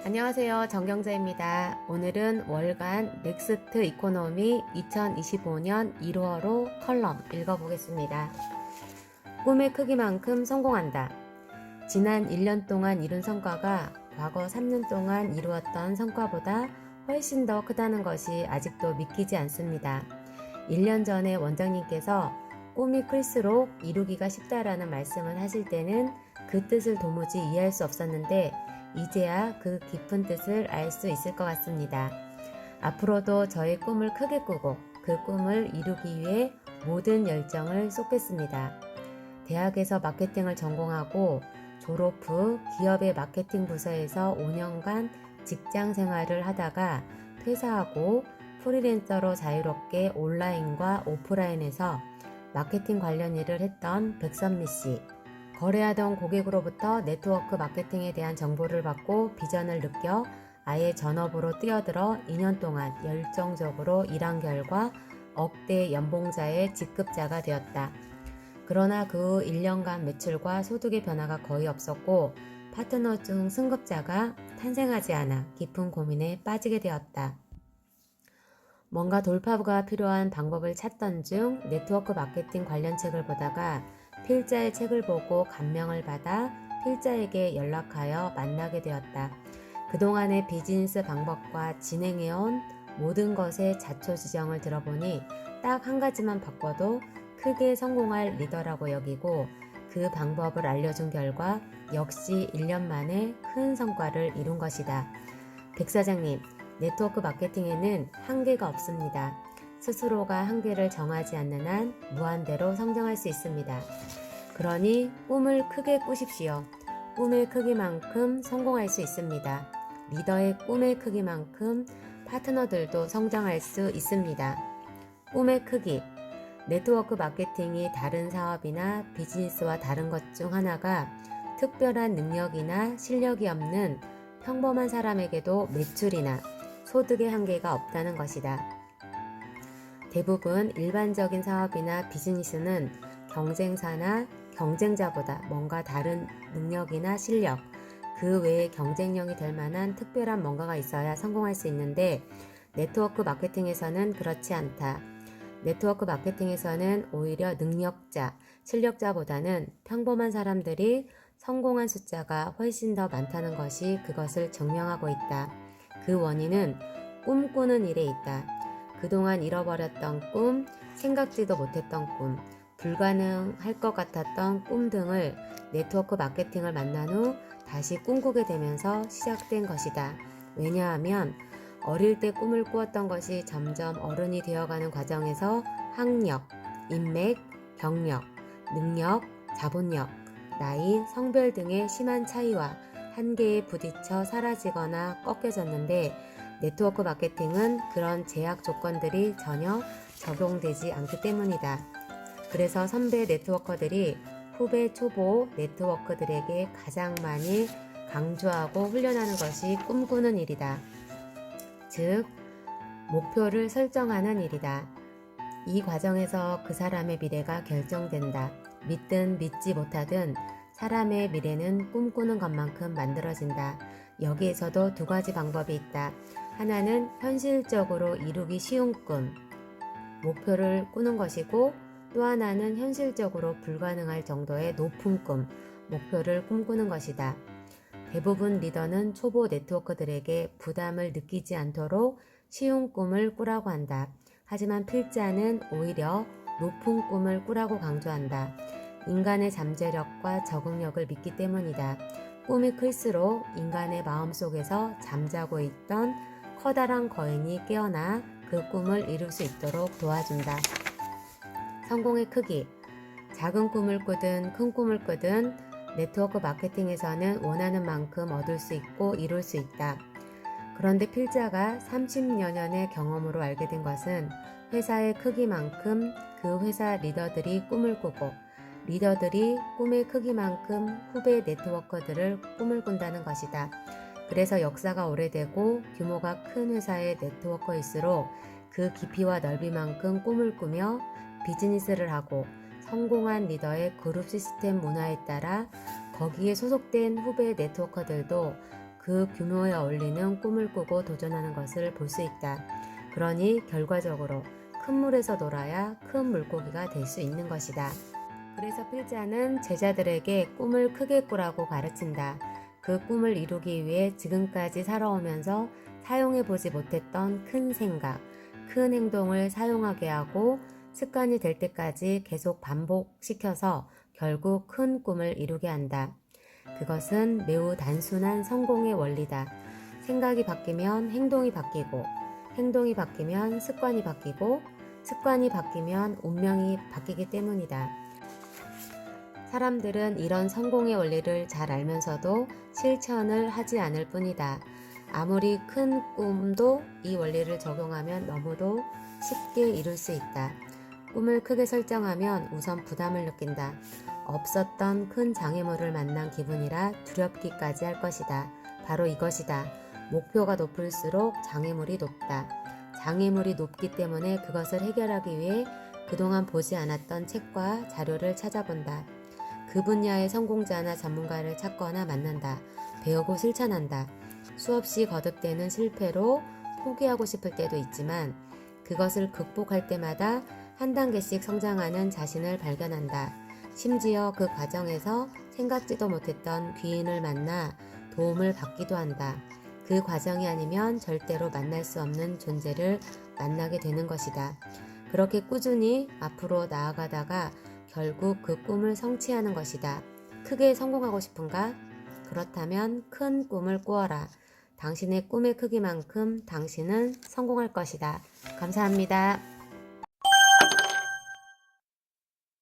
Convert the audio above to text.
안녕하세요. 정경자입니다. 오늘은 월간 넥스트 이코노미 2025년 1월호 컬럼 읽어보겠습니다. 꿈의 크기만큼 성공한다. 지난 1년 동안 이룬 성과가 과거 3년 동안 이루었던 성과보다 훨씬 더 크다는 것이 아직도 믿기지 않습니다. 1년 전에 원장님께서 꿈이 클수록 이루기가 쉽다라는 말씀을 하실 때는 그 뜻을 도무지 이해할 수 없었는데 이제야 그 깊은 뜻을 알 수 있을 것 같습니다. 앞으로도 저의 꿈을 크게 꾸고 그 꿈을 이루기 위해 모든 열정을 쏟겠습니다. 대학에서 마케팅을 전공하고 졸업 후 기업의 마케팅 부서에서 5년간 직장 생활을 하다가 퇴사하고 프리랜서로 자유롭게 온라인과 오프라인에서 마케팅 관련 일을 했던 백선미 씨. 거래하던 고객으로부터 네트워크 마케팅에 대한 정보를 받고 비전을 느껴 아예 전업으로 뛰어들어 2년 동안 열정적으로 일한 결과 억대 연봉자의 직급자가 되었다. 그러나 그 후 1년간 매출과 소득의 변화가 거의 없었고 파트너 중 승급자가 탄생하지 않아 깊은 고민에 빠지게 되었다. 뭔가 돌파구가 필요한 방법을 찾던 중 네트워크 마케팅 관련 책을 보다가 필자의 책을 보고 감명을 받아 필자에게 연락하여 만나게 되었다. 그동안의 비즈니스 방법과 진행해온 모든 것의 자초지정을 들어보니 딱 한 가지만 바꿔도 크게 성공할 리더라고 여기고 그 방법을 알려준 결과 역시 1년 만에 큰 성과를 이룬 것이다. 백 사장님, 네트워크 마케팅에는 한계가 없습니다. 스스로가 한계를 정하지 않는 한 무한대로 성장할 수 있습니다. 그러니 꿈을 크게 꾸십시오. 꿈의 크기만큼 성공할 수 있습니다. 리더의 꿈의 크기만큼 파트너들도 성장할 수 있습니다. 꿈의 크기. 네트워크 마케팅이 다른 사업이나 비즈니스와 다른 것 중 하나가 특별한 능력이나 실력이 없는 평범한 사람에게도 매출이나 소득의 한계가 없다는 것이다. 대부분 일반적인 사업이나 비즈니스는 경쟁사나 경쟁자보다 뭔가 다른 능력이나 실력, 그 외에 경쟁력이 될 만한 특별한 뭔가가 있어야 성공할 수 있는데 네트워크 마케팅에서는 그렇지 않다. 네트워크 마케팅에서는 오히려 능력자, 실력자보다는 평범한 사람들이 성공한 숫자가 훨씬 더 많다는 것이 그것을 증명하고 있다. 그 원인은 꿈꾸는 일에 있다. 그동안 잃어버렸던 꿈, 생각지도 못했던 꿈, 불가능할 것 같았던 꿈 등을 네트워크 마케팅을 만난 후 다시 꿈꾸게 되면서 시작된 것이다. 왜냐하면 어릴 때 꿈을 꾸었던 것이 점점 어른이 되어가는 과정에서 학력, 인맥, 경력, 능력, 자본력, 나이, 성별 등의 심한 차이와 한계에 부딪혀 사라지거나 꺾여졌는데 네트워크 마케팅은 그런 제약 조건들이 전혀 적용되지 않기 때문이다. 그래서 선배 네트워커들이 후배 초보 네트워커들에게 가장 많이 강조하고 훈련하는 것이 꿈꾸는 일이다. 즉, 목표를 설정하는 일이다. 이 과정에서 그 사람의 미래가 결정된다. 믿든 믿지 못하든 사람의 미래는 꿈꾸는 것만큼 만들어진다. 여기에서도 두 가지 방법이 있다. 하나는 현실적으로 이루기 쉬운 꿈, 목표를 꾸는 것이고 또 하나는 현실적으로 불가능할 정도의 높은 꿈, 목표를 꿈꾸는 것이다. 대부분 리더는 초보 네트워커들에게 부담을 느끼지 않도록 쉬운 꿈을 꾸라고 한다. 하지만 필자는 오히려 높은 꿈을 꾸라고 강조한다. 인간의 잠재력과 적응력을 믿기 때문이다. 꿈이 클수록 인간의 마음속에서 잠자고 있던 커다란 거인이 깨어나 그 꿈을 이룰 수 있도록 도와준다. 성공의 크기. 작은 꿈을 꾸든 큰 꿈을 꾸든 네트워크 마케팅에서는 원하는 만큼 얻을 수 있고 이룰 수 있다. 그런데 필자가 30여 년의 경험으로 알게 된 것은 회사의 크기만큼 그 회사 리더들이 꿈을 꾸고 리더들이 꿈의 크기만큼 후배 네트워커들을 꿈을 꾼다는 것이다. 그래서 역사가 오래되고 규모가 큰 회사의 네트워커일수록 그 깊이와 넓이만큼 꿈을 꾸며 비즈니스를 하고 성공한 리더의 그룹 시스템 문화에 따라 거기에 소속된 후배 네트워커들도 그 규모에 어울리는 꿈을 꾸고 도전하는 것을 볼 수 있다. 그러니 결과적으로 큰 물에서 놀아야 큰 물고기가 될 수 있는 것이다. 그래서 필자는 제자들에게 꿈을 크게 꾸라고 가르친다. 그 꿈을 이루기 위해 지금까지 살아오면서 사용해보지 못했던 큰 생각, 큰 행동을 사용하게 하고 습관이 될 때까지 계속 반복시켜서 결국 큰 꿈을 이루게 한다. 그것은 매우 단순한 성공의 원리다. 생각이 바뀌면 행동이 바뀌고, 행동이 바뀌면 습관이 바뀌고, 습관이 바뀌면 운명이 바뀌기 때문이다. 사람들은 이런 성공의 원리를 잘 알면서도 실천을 하지 않을 뿐이다. 아무리 큰 꿈도 이 원리를 적용하면 너무도 쉽게 이룰 수 있다. 꿈을 크게 설정하면 우선 부담을 느낀다. 없었던 큰 장애물을 만난 기분이라 두렵기까지 할 것이다. 바로 이것이다. 목표가 높을수록 장애물이 높다. 장애물이 높기 때문에 그것을 해결하기 위해 그동안 보지 않았던 책과 자료를 찾아본다. 그 분야의 성공자나 전문가를 찾거나 만난다. 배우고 실천한다. 수없이 거듭되는 실패로 포기하고 싶을 때도 있지만 그것을 극복할 때마다 한 단계씩 성장하는 자신을 발견한다. 심지어 그 과정에서 생각지도 못했던 귀인을 만나 도움을 받기도 한다. 그 과정이 아니면 절대로 만날 수 없는 존재를 만나게 되는 것이다. 그렇게 꾸준히 앞으로 나아가다가 결국 그 꿈을 성취하는 것이다. 크게 성공하고 싶은가? 그렇다면 큰 꿈을 꾸어라. 당신의 꿈의 크기만큼 당신은 성공할 것이다. 감사합니다.